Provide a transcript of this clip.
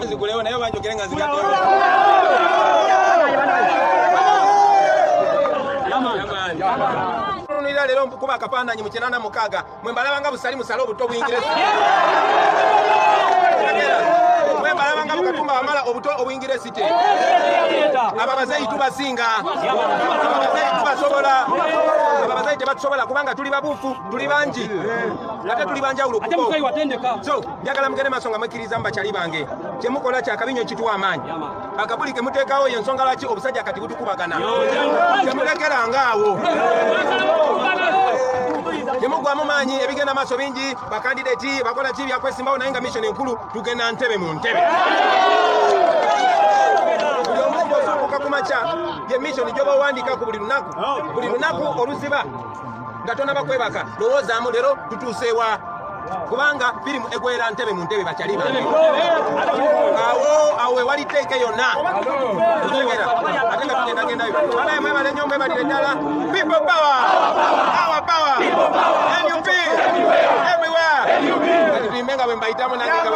Nzikulewo naye banjogere nga nzigadde. Nunira lero kuba akafaananyi mu 86 mwe mbalabanga busali musale obuto buyingire. Mwe mbalabanga bukatumba bamala obuto obuyingire site. Ababazeyi tubasinga. Ababazeyi tubasobola. Ababazeyi tebatusobola kubanga tuli babufu, tuli bangi. Ate tuli banjawulo kuko. So, njagala mugende maaso nga mwekkiriza mubakyali bange. Kyemukola kyakabinyo kituwa amaanyi. Akabuli ke muteekawo y'ensonga lwaki obusajja kati butukubagana. Temulekera ngaawo. Temugwamu maanyi ebigenda maaso bingi, bakandideti bakola ki byakwesimbawo naye nga mission enkulu tugenda ntebe mu ntebe. Buli omuntu osuukuka ku makya ye mission gy'oba owandiikako buli lunaku oluziba nga tonaba kwebaka lowoozaamu leero tutuuseewa kubanga firimu egwera ntebe mu ntebe bakyali bange. Awo ewali teeke yonna ate nga tugendagendayo alaye mwebale nnyo mwebalire ddala. People power, our power, NUP everywhere. Kati tuyimbe nga bwe mbayitamu nange nga